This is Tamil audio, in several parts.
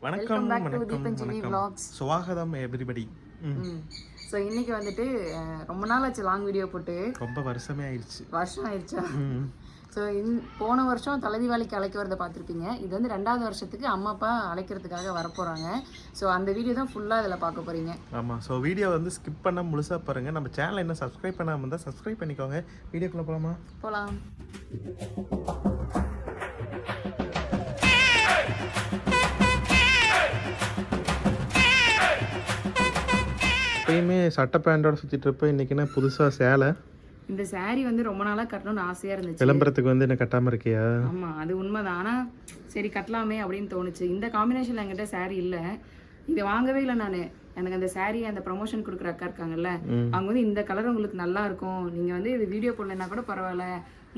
வணக்கம் வணக்கம் வணக்கம் சுவாகதம் எவ்ரிபடி. ஸோ இன்னைக்கு வந்துட்டு ரொம்ப நாள் ஆச்சு லாங் வீடியோ போட்டு. ரொம்ப வருஷம் ஆயிடுச்சா? ஸோ போன வருஷம் தலைதீபாவளிக்கு அழைக்க வரதை பார்த்துருப்பீங்க. இது வந்து 2வது வருஷத்துக்கு அம்மா அப்பா அழைக்கிறதுக்காக வரப்போகிறாங்க. ஸோ அந்த வீடியோ தான் ஃபுல்லாக இதில் பார்க்க போகிறீங்க. ஆமாம். ஸோ வீடியோ வந்து ஸ்கிப் பண்ண முழுசாக பாருங்கள். நம்ம சேனலை இன்னும் சப்ஸ்கிரைப் பண்ணாமல் இருந்தால் சப்ஸ்கிரைப் பண்ணிக்கோங்க. வீடியோக்குள்ளே போகலாமா? போகலாம். எப்பயுமே சட்டை பேண்டோட சுற்றிட்டு இருப்பேன். இன்றைக்கி என்ன புதுசாக சேலை. இந்த சாரீ வந்து ரொம்ப நாளாக கட்டணும்னு ஆசையாக இருந்துச்சு. விளம்பரத்துக்கு வந்து என்ன கட்டாமல் இருக்கியா? ஆமாம், அது உண்மைதான். ஆனால் சரி கட்டலாமே அப்படின்னு தோணுச்சு. இந்த காம்பினேஷனில் என்கிட்ட சாரீ இல்லை. இதை வாங்கவே இல்லை நான். எனக்கு அந்த சாரீ அந்த ப்ரமோஷன் கொடுக்குற அக்கா இருக்காங்கல்ல, அவங்க வந்து இந்த கலர் உங்களுக்கு நல்லா இருக்கும், நீங்கள் வந்து இது வீடியோ போடலைன்னா கூட பரவாயில்ல,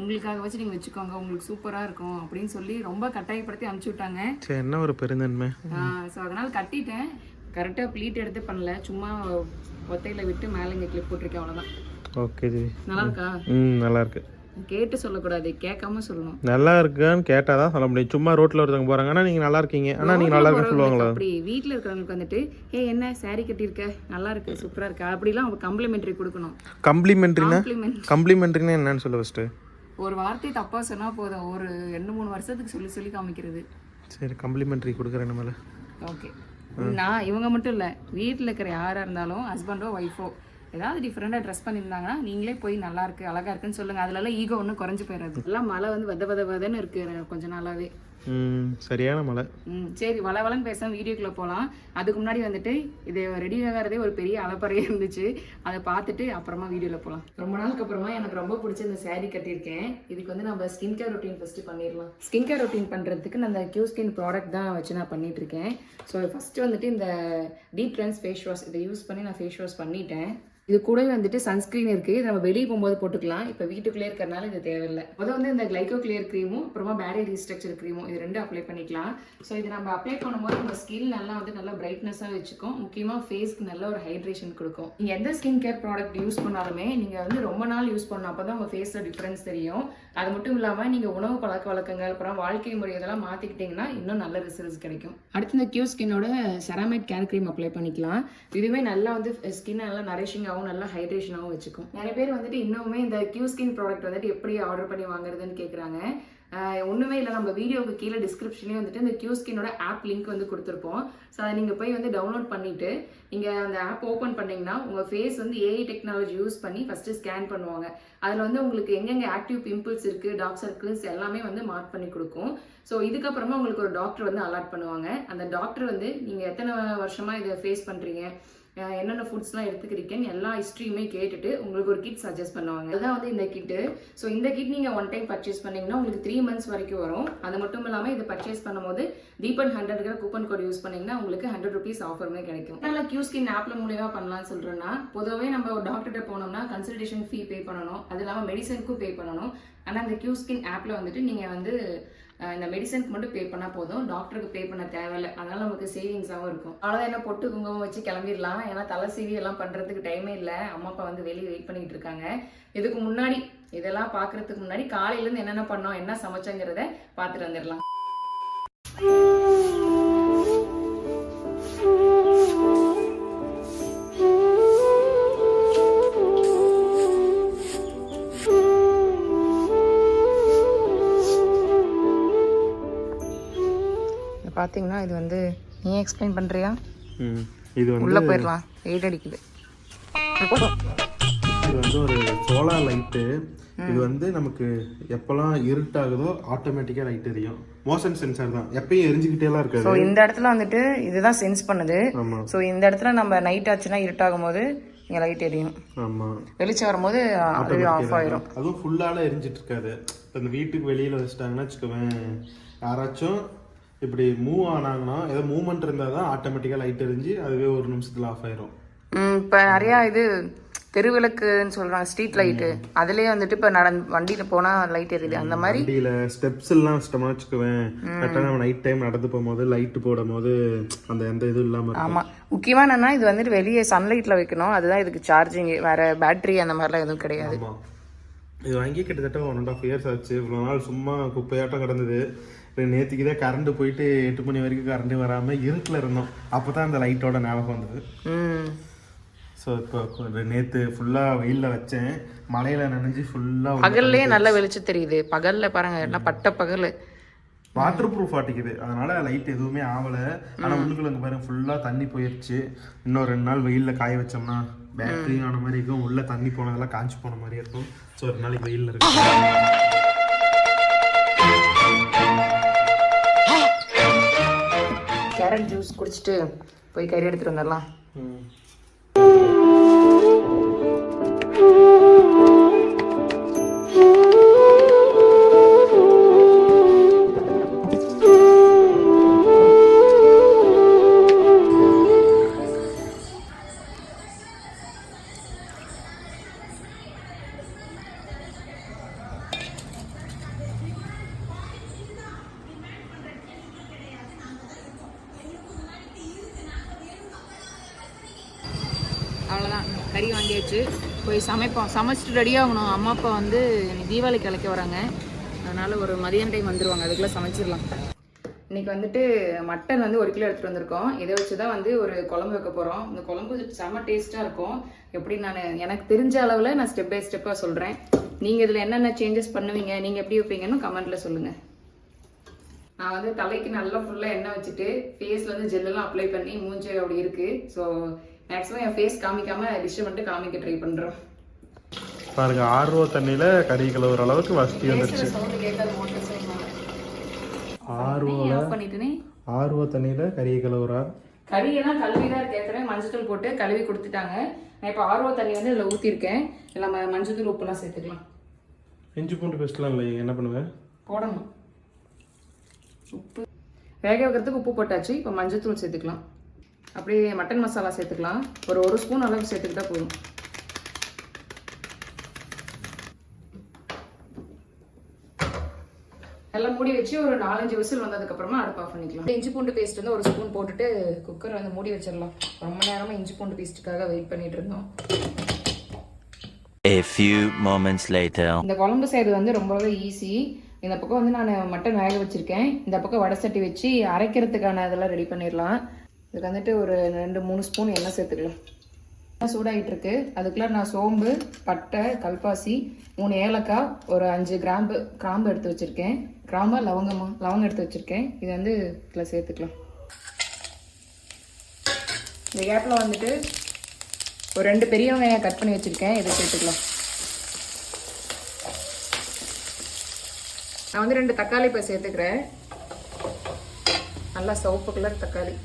உங்களுக்காக வச்சு நீங்கள் வச்சுக்கோங்க, உங்களுக்கு சூப்பராக இருக்கும் அப்படின்னு சொல்லி ரொம்ப கட்டாயப்படுத்தி அனுப்பிச்சி விட்டாங்க. சரி, என்ன ஒரு பெருந்தன்மை. ஸோ அதனால் கட்டிட்டேன். கரெக்டாக ப்ளீட் எடுத்து பண்ணல, சும்மா ஒத்தையில் விட்டு மேலே இங்கே கிளிப் போட்டிருக்கேன், அவ்வளோதான். Okay G. நல்லா இருக்கா? நல்லா இருக்கு. கேட்டு சொல்லக்கூடாது, கேட்காம சொல்லணும். நல்லா இருக்குன்னு கேட்டால் தான் சொல்ல முடியும். சும்மா ரோட்டில் ஒருத்தவங்க போகிறாங்க, ஆனால் நீங்கள் நல்லா இருக்கீங்க, ஆனால் நீங்கள் நல்லா இருக்குன்னு சொல்லுவாங்களா? அப்படி வீட்டில் இருக்கிறவங்களுக்கு வந்துட்டு என்ன சாரீ கட்டியிருக்க, நல்லா இருக்கு, சூப்பராக இருக்கா, அப்படிலாம் அவங்க கம்ப்ளிமெண்ட்ரி கொடுக்கணும். கம்ப்ளிமெண்ட்ரினா என்னன்னு சொல்ல ஃபஸ்ட்டு. ஒரு வார்த்தை தப்பாக சொன்னால் போதும், ஒரு 2-3 வருஷத்துக்கு சொல்லி சொல்லி காமிக்கிறது. சரி, கம்ப்ளிமெண்ட்ரி கொடுக்குறேன் நம்மள. ஓகே. நான் இவங்க மட்டும் இல்லை, வீட்டில் இருக்கிற யாராக இருந்தாலும் ஹஸ்பண்டோ ஒய்ஃபோ ஏதாவது டிஃப்ரெண்டாக ட்ரெஸ் பண்ணியிருந்தாங்கன்னா நீங்களே போய் நல்லா இருக்கு, அழகா இருக்குன்னு சொல்லுங்க. அதுலலாம் ஈகோ ஒன்றும் குறைஞ்சு போயிடாது. எல்லாம் மழை வந்து வதன்னு இருக்கு கொஞ்ச நாளாவே. சரியான மழை. சரி, வளவலன்னு பேசாம வீடியோக்குள்ள போகலாம். அதுக்கு முன்னாடி வந்துட்டு இது ரெடி ஆகிறதே ஒரு பெரிய அலப்பறையே இருந்துச்சு. அதை பார்த்துட்டு அப்புறமா வீடியோவில் போகலாம். ரொம்ப நாளுக்கு அப்புறமா எனக்கு ரொம்ப பிடிச்ச இந்த சாரீ கட்டியிருக்கேன். இதுக்கு வந்து நம்ம ஸ்கின் கேர் ரொட்டீன் ஃபஸ்ட்டு பண்ணிடலாம். ஸ்கின் கேர் ரொட்டீன் பண்ணுறதுக்கு நான் அந்த கியூ ஸ்கின் ப்ராடக்ட் தான் வச்சு நான் பண்ணிட்டு இருக்கேன். ஸோ ஃபஸ்ட்டு வந்துட்டு இந்த டீப் கிளென்ஸ் ஃபேஸ் வாஷ் இதை யூஸ் பண்ணி நான் ஃபேஸ் வாஷ் பண்ணிட்டேன். இது கூடவே வந்துட்டு சன்ஸ்க்ரீன் இருக்குது. இதை நம்ம வெளியே போகும்போது போட்டுக்கலாம். இப்போ வீட்டுக்குள்ளே இருக்கிறனால இது தேவையில்லை. முதல் வந்து இந்த கிளைகோ கிளியர் க்ரீமும் அப்புறமா பேரியர் ரீஸ்ட்ரக்சர் க்ரீமும் இது 2 அப்ளை பண்ணிக்கலாம். ஸோ இது நம்ம அப்ளை பண்ணும்போது நம்ம ஸ்கின் நல்லா பிரைட்னஸாக வச்சுக்கும். முக்கியமாக ஃபேஸ்க்கு நல்ல ஒரு ஹைட்ரேஷன் கொடுக்கும். நீங்கள் எந்த ஸ்கின் கேர் ப்ராடக்ட் யூஸ் பண்ணாலுமே நீங்கள் வந்து ரொம்ப நாள் யூஸ் பண்ணணும், அப்போ தான் உங்கள் ஃபேஸில் டிஃப்ரென்ஸ் தெரியும். அது மட்டும் இல்லாமல் நீங்கள் உணவு பழக்க வழக்கங்கள் அப்புறம் வாழ்க்கை முறை இதெல்லாம் மாற்றிக்கிட்டிங்கன்னா இன்னும் நல்ல ரிசல்ட்ஸ் கிடைக்கும். அடுத்து இந்த கியூ ஸ்கின்னோட செராமைட் கேர் க்ரீம் அப்ளை பண்ணிக்கலாம். இதுவே நல்லா வந்து ஸ்கின் நல்லா நரிஷிங்காகவும் நல்லா ஹைட்ரேஷனாகவும் வச்சுக்கும். நிறைய பேர் வந்துட்டு இன்னுமே இந்த கியூ ஸ்கின் ப்ராடக்ட் வந்துட்டு எப்படி ஆர்டர் பண்ணி வாங்குறதுன்னு கேட்குறாங்க. ஒன்றுமே இல்லை, நம்ம வீடியோவுக்கு கீழே டிஸ்கிரிப்ஷன்லேயே வந்துட்டு இந்த கியூ ஸ்கின்னோட ஆப் லிங்க் வந்து கொடுத்துருப்போம். ஸோ அதை நீங்கள் போய் வந்து டவுன்லோட் பண்ணிவிட்டு நீங்கள் அந்த ஆப் ஓப்பன் பண்ணிங்கன்னா உங்கள் ஃபேஸ் வந்து ஏஐ டெக்னாலஜி யூஸ் பண்ணி ஃபஸ்ட்டு ஸ்கேன் பண்ணுவாங்க. அதில் வந்து உங்களுக்கு எங்கெங்கே ஆக்டிவ் பிம்பிள்ஸ் இருக்குது, டார்க் சர்க்கிள்ஸ் எல்லாமே வந்து மார்க் பண்ணி கொடுக்கும். ஸோ இதுக்கப்புறமா உங்களுக்கு ஒரு டாக்டர் வந்து அலாட் பண்ணுவாங்க. அந்த டாக்டர் வந்து நீங்கள் எத்தனை வருஷமாக இதை ஃபேஸ் பண்ணுறீங்க, என்னென்ன ஃபுட்ஸ்லாம் எடுத்துக்கிறீங்கன்னு எல்லா ஹிஸ்ட்ரியுமே கேட்டுட்டு உங்களுக்கு ஒரு கிட் சஜஸ்ட் பண்ணுவாங்க. அதுதான் வந்து இந்த கிட்டு. ஸோ இந்த கிட் நீங்கள் 1 டைம் பர்ச்சேஸ் பண்ணிங்கன்னா உங்களுக்கு 3 months வரைக்கும் வரும். அது மட்டும் இல்லாமல் இது பர்ச்சேஸ் பண்ணும்போது தீபன் 100 கூப்பன் கோட் யூஸ் பண்ணிங்கன்னா உங்களுக்கு 100 rupees ஆஃபருமே கிடைக்கும். அதனால் கியூ ஸ்கின் ஆப்பில் மூலியமாக பண்ணலாம்னு சொல்கிறேன்னா, பொதுவாகவே நம்ம ஒரு டாக்டர்கிட்ட போனோம்னா கன்சல்டேஷன் ஃபீ பே பண்ணணும், அது இல்லாமல் மெடிசனுக்கும் பே பண்ணணும். ஆனால் இந்த கியூ ஸ்கின் ஆப்பில் வந்துட்டு நீங்கள் வந்து இந்த மெடிசனுக்கு மட்டும் பே பண்ணால் போதும், டாக்டருக்கு பே பண்ண தேவையில்லை. அதனால நமக்கு சேவிங்ஸாகவும் இருக்கும். அவ்வளோதான், என்ன பொட்டு குங்குமம் வச்சு கிளம்பிடலாம். ஏன்னா தலை சீவி எல்லாம் பண்ணுறதுக்கு டைமே இல்லை. அம்மா அப்பா வந்து வெளியே வெயிட் பண்ணிட்டு இருக்காங்க. இதுக்கு முன்னாடி இதெல்லாம் பார்க்கறதுக்கு முன்னாடி காலையிலேருந்து என்னென்ன பண்ணோம், என்ன சமைச்சோங்கிறத பார்த்துட்டு வந்துடலாம். பார்த்தீங்கன்னா இது வந்து நீ எக்ஸ்பிளைன் பண்ணுறியா? இது வந்து உள்ளே போயிடலாம், வெயிட் அடிக்குது. இது வந்து ஒரு சோலார் லைட்டு. இது வந்து நமக்கு எப்போல்லாம் இருட்டாகுதோ ஆட்டோமேட்டிக்காக லைட் எரியும். மோஷன் சென்சார் தான், எப்பயும் எரிஞ்சுக்கிட்டேலாம் இருக்காது. ஸோ இந்த இடத்துல வந்துட்டு இதுதான் சென்ஸ் பண்ணுது. ஸோ இந்த இடத்துல நம்ம நைட் ஆச்சுன்னா இருட்டாகும் போது இங்கே லைட் எரியும். ஆமாம், வெளிச்சம் வரும்போது அதுவே ஆஃப் ஆயிரும். அதுவும் ஃபுல்லாலாம் எரிஞ்சிட்டு இருக்காது. இப்போ இந்த வீட்டுக்கு வெளியில் வச்சுட்டாங்கன்னா வச்சுக்கோவேன், யாராச்சும் இப்படி மூவ் ஆனாங்கன்னா ஏதோ மூவ்மெண்ட் இருந்தால் தான் ஆட்டோமேட்டிக்காக லைட் எரிஞ்சு அதுவே 1 நிமிஷத்தில் ஆஃப் ஆயிரும். இப்போ நிறையா இது தெருவிளக்குன்னு சொல்கிறாங்க, ஸ்ட்ரீட் லைட்டு, அதுலேயே வந்துட்டு இப்போ வண்டியில் போனால் லைட் எரியுது. அந்த மாதிரி வண்டியில் ஸ்டெப்ஸ் எல்லாம் வச்சிட்டோம்னா வச்சுக்குவேன், கரெக்டாக நம்ம நைட் டைம் நடந்து போகும்போது லைட்டு போடும் போது அந்த எந்த இதுவும் இல்லாமல். ஆமாம், முக்கியமாக என்னன்னா இது வந்துட்டு வெளியே சன்லைட்டில் வைக்கணும், அதுதான் இதுக்கு சார்ஜிங். வேறு பேட்ரி அந்த மாதிரிலாம் எதுவும் கிடையாது. இது வாங்கி கிட்டத்தட்ட 1.5 years ஆச்சு. இவ்வளோ நாள் சும்மா குப்பையாட்டம் கிடந்தது. நேற்றுக்கு தான் கரண்ட் போயிட்டு 8 மணி வரைக்கும் கரண்ட் வராமல் இருட்டில் இருந்தோம். அப்போ தான் அந்த லைட்டோட ஞாபகம் வந்தது. ஸோ இப்போ நேற்று ஃபுல்லாக வெயிலில் வச்சேன், மழையில் நனைஞ்சு ஃபுல்லாக. பகல்லே நல்லா வெளிச்சம் தெரியுது. பகலில் பாருங்க என்ன பட்ட பகல். வாட்டர் ப்ரூஃப் ஆட்டிக்குது, அதனால லைட் எதுவுமே ஆகலை. ஆனால் உள்ளுக்குள்ள அங்கே பாருங்க ஃபுல்லாக தண்ணி போயிடுச்சு. இன்னும் 2 நாள் வெயிலில் காய வச்சோம்னா பேட்டரி ஆன மாதிரி இருக்கும், உள்ள தண்ணி போனதெல்லாம் காஞ்சி போன மாதிரி இருக்கும். ஸோ 2 நாளைக்கு வெயிலில் இருக்கு. கேரட் ஜூஸ் குடிச்சிட்டு போய் கறி எடுத்துட்டு வந்துடலாம். அவ்வளோதான், கறி வாங்கியாச்சு. போய் சமைப்போம். சமைச்சிட்டு ரெடியாகணும். அம்மா அப்பா வந்து தீபாவளிக்கு அழைக்க வராங்க, அதனால் ஒரு மதியம் டைம் வந்துடுவாங்க, அதுக்குள்ளே சமைச்சிடலாம். இன்றைக்கி வந்துட்டு மட்டன் வந்து 1 கிலோ எடுத்துகிட்டு வந்திருக்கோம். இதை வச்சு தான் வந்து ஒரு குழம்பு வைக்க போகிறோம். இந்த குழம்பு செம்ம டேஸ்ட்டாக இருக்கும். எப்படி எனக்கு தெரிஞ்ச அளவில் நான் ஸ்டெப் பை ஸ்டெப்பாக சொல்கிறேன். நீங்கள் இதில் என்னென்ன சேஞ்சஸ் பண்ணுவீங்க, நீங்கள் எப்படி வைப்பீங்கன்னு கமெண்ட்டில் சொல்லுங்கள். நான் வந்து தலைக்கு நல்லா ஃபுல்லாக எண்ணெய் வச்சுட்டு ஃபேஸில் வந்து ஜெல்லெல்லாம் அப்ளை பண்ணி மூஞ்சி அப்படி இருக்குது. ஸோ மேக்ஸிமம் என் ஃபேஸ் காமிக்காமல் டிஷ்ஷை மட்டும் காமிக்க ட்ரை பண்ணுறோம். பாருங்க, RO தண்ணியில் கறி கழுவுற அளவுக்கு வசதி வந்துருச்சு. RO தண்ணியில் கறியை கழுவுறா. கறியெல்லாம் கழுவி தான் கேட்குறேன். மஞ்சத்தூள் போட்டு கழுவி கொடுத்துட்டாங்க. நான் இப்போ RO தண்ணி வந்து இதில் ஊற்றிருக்கேன். எல்லாம் மஞ்சத்தூள் உப்புலாம் சேர்த்துக்கலாம். இஞ்சி பூண்டு பேஸ்ட்லாம் இல்லை, என்ன பண்ணுவேன்? போடணும். உப்பு வேக வைக்கிறதுக்கு உப்பு போட்டாச்சு. இப்போ மஞ்சத்தூள் சேர்த்துக்கலாம். அப்படியே மட்டன் மசாலா சேர்த்துக்கலாம். ஒரு ஸ்பூன் அளவுக்கு சேர்த்துக்கிட்டா போதும். எல்லாம் மூடி வச்சு ஒரு 4-5 விசில் வந்ததுக்கப்புறமா அடுப்பு ஆஃப் பண்ணிக்கலாம். இஞ்சி பூண்டு பேஸ்ட் வந்து 1 ஸ்பூன் போட்டுட்டு குக்கரை வந்து மூடி வச்சிடலாம். ரொம்ப நேரமாக இஞ்சி பூண்டு பேஸ்ட்டுக்காக வெயிட் பண்ணிட்டு இருந்தோம். A few moments later. இந்த குழம்பு செய்யறது வந்து ரொம்பவே ஈஸி. இந்த பக்கம் வந்து நான் மட்டன் வேக வச்சிருக்கேன். இந்த பக்கம் வடை சட்டி வச்சு அரைக்கிறதுக்கான இதெல்லாம் ரெடி பண்ணிடலாம். இதுக்கு வந்துட்டு ஒரு 2-3 ஸ்பூன் எண்ணெய் சேர்த்துக்கலாம். சூடாகிட்டு இருக்கு. அதுக்குள்ள நான் சோம்பு, பட்டை, கல்பாசி, 3 ஏலக்காய், ஒரு 5 கிராம்பு எடுத்து வச்சிருக்கேன். லவங்கம் எடுத்து வச்சிருக்கேன். இது வந்து இதில் சேர்த்துக்கலாம். இந்த கேப்பில் வந்துட்டு ஒரு 2 பெரிய வெங்காயம் கட் பண்ணி வச்சிருக்கேன். இதை சேர்த்துக்கலாம். நான் வந்து 2 தக்காளி இப்போ சேர்த்துக்கிறேன். நல்லா சிவப்பு கலர் தக்காளி.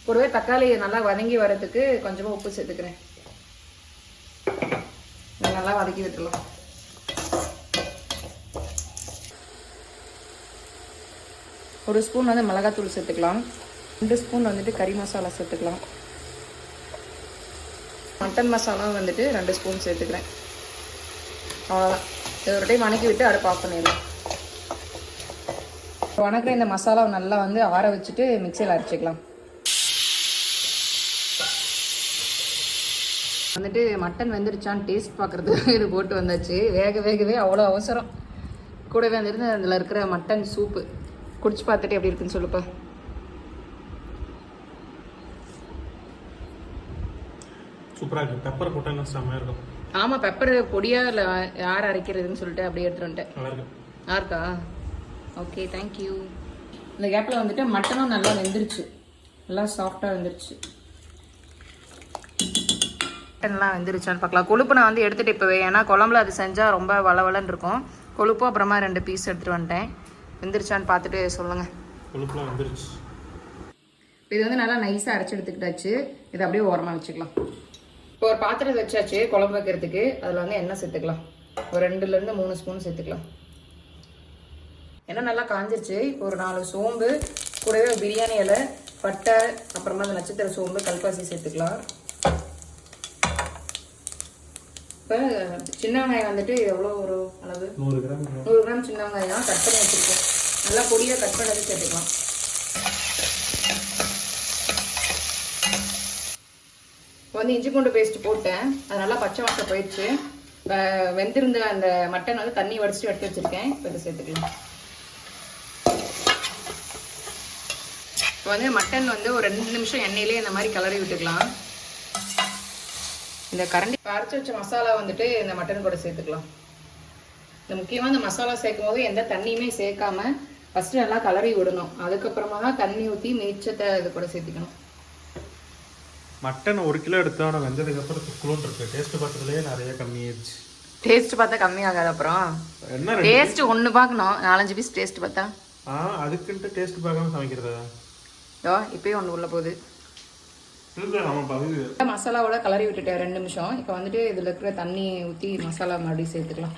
கூடவே தக்காளி நல்லா வதங்கி வரதுக்கு கொஞ்சமாக உப்பு சேர்த்துக்கிறேன். நல்லா வதக்கி விட்டுலாம். ஒரு ஸ்பூன் வந்து மிளகாத்தூள் சேர்த்துக்கலாம். 2 ஸ்பூன் வந்துட்டு கறி மசாலா சேர்த்துக்கலாம். மட்டன் மசாலா வந்துட்டு 2 ஸ்பூன் சேர்த்துக்கிறேன். அவ்வளோதான். இது ஒரு டைம் வணக்கி விட்டு அடுப்பு ஆஃப் பண்ணிடலாம். வணக்கிற இந்த மசாலாவை நல்லா வந்து ஆற வச்சுட்டு மிக்சியில் அரைச்சிக்கலாம். வந்துட்டு மட்டன் வெந்துருச்சான்னு டேஸ்ட் பார்க்குறதுக்கு இது போட்டு வந்தாச்சு. வேகவே அவ்வளோ அவசரம். கூடவே வந்துட்டு அதில் இருக்கிற மட்டன் சூப்பு குடிச்சு பார்த்துட்டு எப்படி இருக்குன்னு சொல்லுப்பா. சூப்பராக இருக்குது. பெப்பர் போட்டால் செம்மையாக இருக்கும். ஆமாம், பெப்பர் பொடியா இல்லை யார் அரைக்கிறதுன்னு சொல்லிட்டு அப்படியே எடுத்துட்டு வந்துட்டேன். நல்லா இருக்கும். இருக்கா? Okay, thank you. இந்த கேப்பில் வந்துட்டு மட்டனும் நல்லா வெந்துருச்சு. நல்லா சாஃப்டாக வெந்துருச்சு. மட்டன்லாம் வெந்துருச்சான்னு பார்க்கலாம். கொழுப்பு நான் வந்து எடுத்துகிட்டு இப்போவே, ஏன்னா குழம்புல அது செஞ்சால் ரொம்ப வளவலன்னு இருக்கும். கொழுப்பு அப்புறமா 2 பீஸ் எடுத்துகிட்டு வந்துட்டேன். வெந்துருச்சான்னு பார்த்துட்டு சொல்லுங்கள். கொழுப்புலாம் வெந்துருச்சு. இது வந்து நல்லா நைஸாக அரைச்சி எடுத்துக்கிட்டாச்சு. இதை அப்படியே ஓரமாக வச்சுக்கலாம். இப்போ ஒரு பாத்திரத்தை வச்சாச்சு குழம்பு வைக்கிறதுக்கு. அதில் வந்து எண்ணெய் சேர்த்துக்கலாம். ஒரு 2-3 ஸ்பூன் சேர்த்துக்கலாம். எண்ணெய் நல்லா காஞ்சிருச்சு. இப்போ ஒரு 4 சோம்பு, கூடவே பிரியாணி இலை, பட்டை, அப்புறமா அந்த நட்சத்திர சோம்பு, கல்பாசி சேர்த்துக்கலாம். இப்போ சின்ன வெங்காயம் வந்துட்டு எவ்வளோ ஒரு அளவு? 100 கிராம். 100 கிராம் சின்ன வெங்காயம் கட் பண்ணி வச்சுருக்கேன். நல்லா பொடியாக கட் பண்ணி சேர்த்துக்கலாம். இப்போ வந்து இஞ்சி பூண்டு பேஸ்ட் போட்டேன். அது நல்லா பச்சை வாசம் போயிடுச்சு. வெந்திருந்த அந்த மட்டன் வந்து தண்ணி வடிச்சிட்டு எடுத்து வச்சுருக்கேன். இப்போ இதை சேர்த்துக்கலாம். இப்போ வந்து மட்டன் வந்து ஒரு 2 நிமிஷம் எண்ணெயிலே இந்த மாதிரி கிளறி விட்டுக்கலாம். இந்த கரண்டி அரைச்சி வச்ச மசாலா வந்துட்டு இந்த மட்டன் கூட சேர்த்துக்கலாம். இந்த முக்கியமாக இந்த மசாலா சேர்க்கும் போது எந்த தண்ணியுமே சேர்க்காம ஃபஸ்ட்டு நல்லா கலரி விடணும். அதுக்கப்புறமா தான் தண்ணி ஊற்றி மிச்சத்தை இது கூட சேர்த்துக்கணும். மட்டன் 1 கிலோ எடுத்தோம். ஆனால் வெந்ததுக்கு அப்புறம் குளோன் இருக்கு. டேஸ்ட் பார்த்ததுலேயே நிறைய கம்மியாயிடுச்சு. டேஸ்ட் பார்த்தா கம்மியாகாது. அப்புறம் என்ன டேஸ்ட் ஒன்று பார்க்கணும். 4-5 பீஸ் டேஸ்ட் பார்த்தா அதுக்குன்ட்டு டேஸ்ட் பார்க்காம சமைக்கிறதா? இப்பயும் ஒன்று உள்ள போகுது. மசாலாவோட கலரி விட்டுட்டேன் 2 நிமிஷம். இப்போ வந்துட்டு இதில் இருக்கிற தண்ணி ஊற்றி மசாலா மறுபடியும் சேர்த்துக்கலாம்.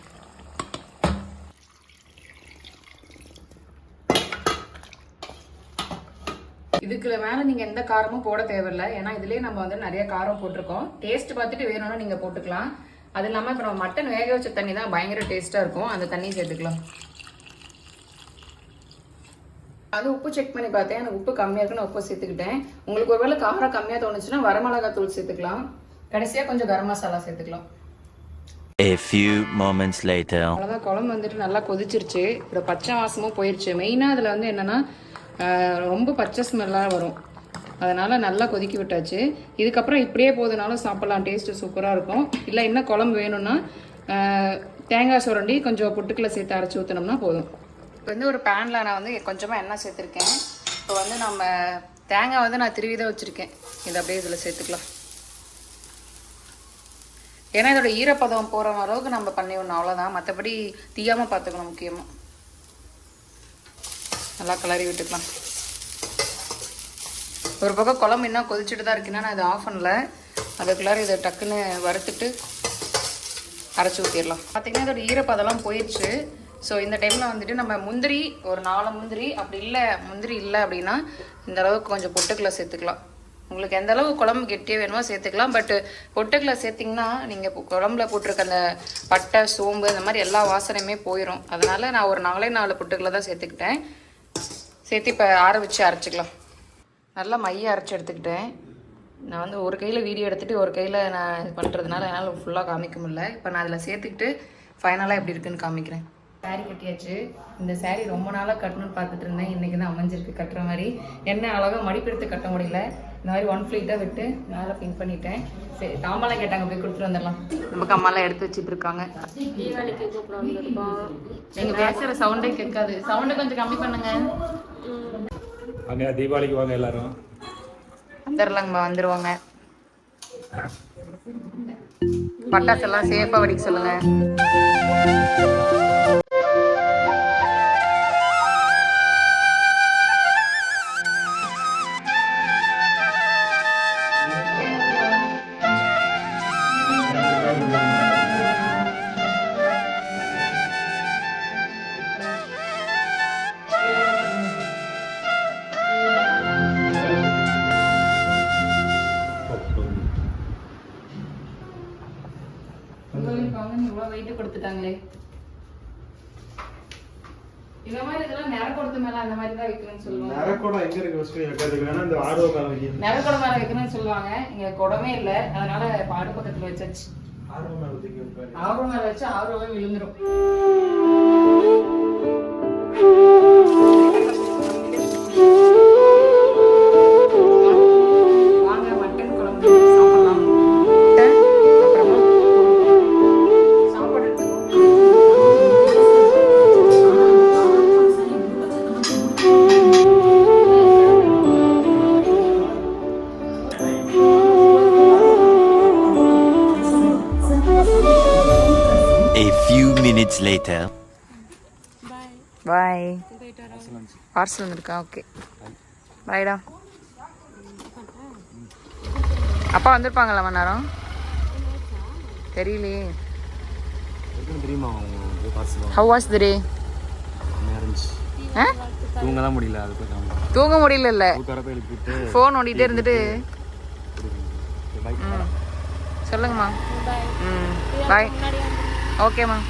இதுக்கு மேலே நீங்கள் எந்த காரமும் போட தேவையில்லை. ஏன்னா இதுலேயே நம்ம வந்து நிறைய காரம் போட்டிருக்கோம். டேஸ்ட் பார்த்துட்டு வேணும்னா நீங்கள் போட்டுக்கலாம். அது இல்லாமல் இப்போ நம்ம மட்டன் வேக வச்ச தண்ணி தான் பயங்கர டேஸ்ட்டாக இருக்கும். அந்த தண்ணியை சேர்த்துக்கலாம். அது உப்பு செக் பண்ணி பார்த்தேன். எனக்கு உப்பு கம்மியாக இருக்குன்னு உப்பு சேர்த்துக்கிட்டேன். உங்களுக்கு ஒருவேளை காரம் கம்மியாக தோணுச்சுன்னா வரமிளகாய் தூள் சேர்த்துக்கலாம். கடைசியாக கொஞ்சம் கரம் மசாலா சேர்த்துக்கலாம். A few moments later. அவ்வளோதான், குழம்பு வந்துட்டு நல்லா கொதிச்சிருச்சு. இப்போ பச்சை வாசமும் போயிடுச்சு. மெயினாக அதில் வந்து என்னென்னா ரொம்ப பச்சை ஸ்மெல்லாக வரும். அதனால் நல்லா கொதிக்க விட்டாச்சு. இதுக்கப்புறம் இப்படியே போதுனாலும் சாப்பிட்லாம். டேஸ்ட்டு சூப்பராக இருக்கும். இல்லை இன்னும் குழம்பு வேணும்னா தேங்காய் சுரண்டி கொஞ்சம் பொட்டுக்களை சேர்த்து அரைச்சி ஊற்றினோம்னா போதும். இப்போ வந்து ஒரு பேனில் நான் வந்து கொஞ்சமாக எண்ணெய் சேர்த்துருக்கேன். இப்போ வந்து நம்ம தேங்காய் வந்து நான் திருவி தான் வச்சுருக்கேன். இதை அப்படியே இதில் சேர்த்துக்கலாம். ஏன்னா இதோட ஈரப்பதம் போகிற அளவுக்கு நம்ம பண்ணி விடணும், அவ்வளோதான். மற்றபடி தீயாமல் பார்த்துக்கணும். முக்கியமாக நல்லா கிளறி விட்டுக்கலாம். ஒரு பக்கம் குழம்பு இன்னும் கொதிச்சுட்டு தான் இருக்குன்னா நான் இதை ஆஃப் பண்ணல. அதுக்குள்ளார இதை டக்குன்னு வறுத்துட்டு அரைச்சி ஊற்றிடலாம். பார்த்திங்கன்னா இதோட ஈரப்பதெல்லாம் போயிடுச்சு. ஸோ இந்த டைமில் வந்துட்டு நம்ம முந்திரி ஒரு 4 முந்திரி, அப்படி இல்லை முந்திரி இல்லை அப்படின்னா இந்த அளவுக்கு கொஞ்சம் பொட்டுக்களை சேர்த்துக்கலாம். உங்களுக்கு எந்த அளவு குழம்பு கெட்டியாக வேணுமோ சேர்த்துக்கலாம். பட்டு பொட்டுக்களை சேர்த்திங்கன்னா நீங்கள் குழம்புல போட்டிருக்க அந்த பட்டை சோம்பு இந்த மாதிரி எல்லா வாசனையுமே போயிடும். அதனால் நான் ஒரு 4 பொட்டுக்களை தான் சேர்த்துக்கிட்டேன். சேர்த்து இப்போ ஆற வச்சு அரைச்சிக்கலாம். நல்லா மைய அரைச்சி எடுத்துக்கிட்டேன். நான் வந்து ஒரு கையில் வீடியோ எடுத்துகிட்டு ஒரு கையில் நான் இது பண்ணுறதுனால என்னால் ஃபுல்லாக காமிக்க முடியல. இப்போ நான் அதில் சேர்த்துக்கிட்டு ஃபைனலாக எப்படி இருக்குன்னு காமிக்கிறேன். சாரீ கட்டியாச்சு. இந்த சாரீ ரொம்ப நாளாக கட்டணும்னு பார்த்துட்டு இருந்தேன். இன்றைக்கி தான் அமைஞ்சிருக்கு கட்டுற மாதிரி. என்ன அழகாக மடிப்பெடுத்து கட்ட முடியல. இந்த மாதிரி 1 ஃப்ளீட்டாக விட்டு மேலே பின் பண்ணிட்டேன். சரி, தாம்பெல்லாம் கேட்டாங்க, போய் கொடுத்துட்டு வந்துடலாம். நமக்கு அம்மாலாம் எடுத்து வச்சுட்டு இருக்காங்க. நீங்கள் பேசுகிற சவுண்டே கேட்காது. சவுண்டை கொஞ்சம் கம்மி பண்ணுங்க. அங்கே தீபாவளிக்கு வாங்க எல்லாரும். வந்துடலாங்கம்மா, வந்துடுவாங்க. பட்டாசெல்லாம் சேஃபாக வெடிக்க சொல்லுங்கள். கொடுத்துட்டாங்களே இந்த மாதிரி இதெல்லாம் நரக்கோடத்து மேல அந்த மாதிரி தான் வைக்கணும்னு சொல்லுவாங்க. நரக்கோடம் எங்க இருக்கு? ஃபர்ஸ்ட் எனக்கு வேணா இந்த ஆர்வ மேல வைக்கணும். நரக்கோடம் மேல வைக்கணும்னு சொல்லுவாங்க. இங்க குடமே இல்ல, அதனால பாடு பக்கத்துல வச்சாச்சு. ஆர்வ மேல வைக்கணும். ஆர்வ மேல வச்சு ஆர்வமே விழுந்துரும். வாங்க மட்டன் குழம்பு சாப்பிடலாம். அப்புறமா சாப்பாடு A few minutes later. Bye. Parcel வந்திருக்கா? ஓகே பாய்டா. அப்பா வந்திருப்பாங்களா மணி நேரம்? தெரியலையே. தெரியுமா How was the day? தூங்கலாம் முடியல. அது தூங்க முடியல இல்ல, ஃபோன் ஓடிட்டே இருந்துட்டு. சொல்லுங்கம்மா. பாய். ஓகேம்மா.